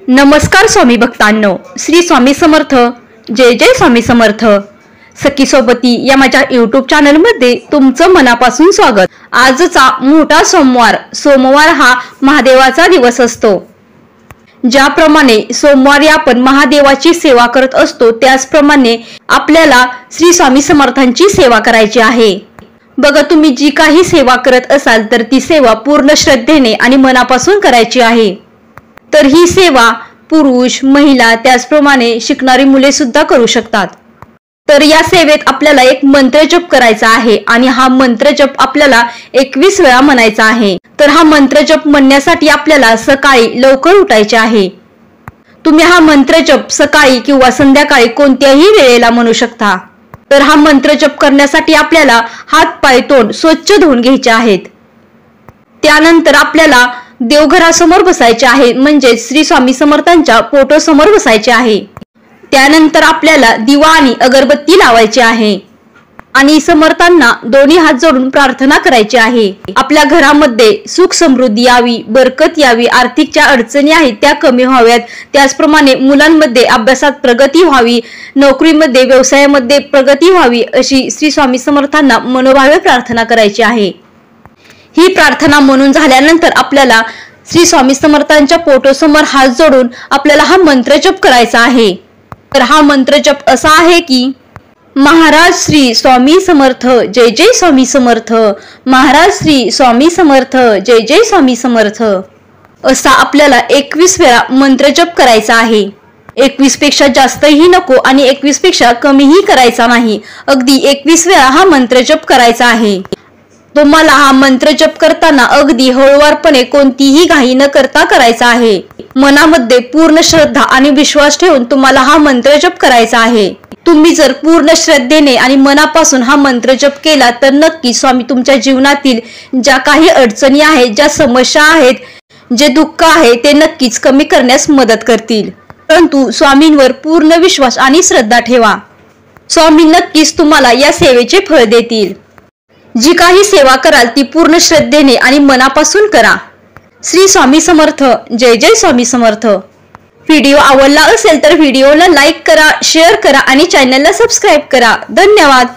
नमस्कार स्वामी भक्तांनो, श्री स्वामी समर्थ. जय जय स्वामी समर्थ. सखी सोबती या माझ्या यूट्यूब चॅनल मध्ये तुमचं मनापासून स्वागत. आजचा मोठा सोमवार हा महादेवाचा दिवस असतो. ज्याप्रमाणे सोमवारी आपण महादेवाची सेवा करत असतो, त्याचप्रमाणे आपल्याला श्री स्वामी समर्थांची सेवा करायची आहे. बघा, तुम्ही जी काही सेवा करत असाल तर ती सेवा पूर्ण श्रद्धेने आणि मनापासून करायची आहे. तर ही सेवा पुरुष, महिला, त्याचप्रमाणे शिकणारी मुले सुद्धा करू शकतात. तर या सेवेत आपल्याला एक मंत्र जप करायचा आहे आणि हा मंत्र जप आपल्याला 21 वेळा म्हणायचा आहे. तर हा मंत्र जप म्हणण्यासाठी आपल्याला सकाळी लवकर उठायचे आहे. तुम्ही हा मंत्र जप सकाळी किंवा संध्याकाळी कोणत्याही वेळेला म्हणू शकता. तर हा मंत्र जप करण्यासाठी आपल्याला हात पाय तोंड स्वच्छ धुवून घ्यायचे आहेत. त्यानंतर आपल्याला देवघरासमोर बसायचे आहे, म्हणजे श्री स्वामी समर्थांच्या फोटो समोर बसायचे आहे. त्यानंतर आपल्याला दिवा आणि अगरबत्ती लावायची आहे आणि समर्थांना दोन्ही हात जोडून प्रार्थना करायची आहे. आपल्या घरामध्ये सुख समृद्धी यावी, बरकत यावी, आर्थिक ज्या अडचणी आहेत त्या कमी व्हाव्यात, त्याचप्रमाणे मुलांमध्ये अभ्यासात प्रगती व्हावी, नोकरीमध्ये व्यवसायामध्ये प्रगती व्हावी, अशी श्री स्वामी समर्थांना मनोभावे प्रार्थना करायची आहे. ही प्रार्थना म्हणून झाल्यानंतर आपल्याला श्री स्वामी समर्थांच्या फोटो समोर हात जोडून आपल्याला हा मंत्र जप करायचा आहे. तर हा मंत्र जप असा आहे की, महाराज श्री स्वामी समर्थ, जय जय स्वामी समर्थ. महाराज श्री स्वामी समर्थ, जय जय स्वामी समर्थ. असा आपल्याला 21 वेळा मंत्र जप करायचा आहे. 21 पेक्षा जास्तही नको आणि 21 पेक्षा कमीही करायचा नाही. अगदी 21 वेळा हा मंत्र जप करायचा आहे. तुम्हाला हा मंत्र जप करताना अगदी हळूवारपणे, कोणतीही घाई न करता करायचा आहे. मनामध्ये पूर्ण श्रद्धा आणि विश्वास ठेवून तुम्हाला हा मंत्र जप करायचा आहे. तुम्ही जर पूर्ण श्रद्धेने आणि मनापासून हा मंत्र जप केला तर नक्की स्वामी तुमच्या जीवनातील ज्या काही अडचणी आहेत, ज्या समस्या आहेत, जे दुःख आहे ते नक्कीच कमी करण्यास मदत करतील. परंतु स्वामींवर पूर्ण विश्वास आणि श्रद्धा ठेवा. स्वामी नक्कीच तुम्हाला या सेवेचे फळ देतील. जी काही सेवा कराल ती पूर्ण श्रद्धेने आणि मनापासून करा. श्री स्वामी समर्थ. जय जय स्वामी समर्थ. व्हिडिओ आवडला असेल तर व्हिडिओला लाईक करा, शेअर करा आणि चॅनलला सबस्क्राईब करा. धन्यवाद.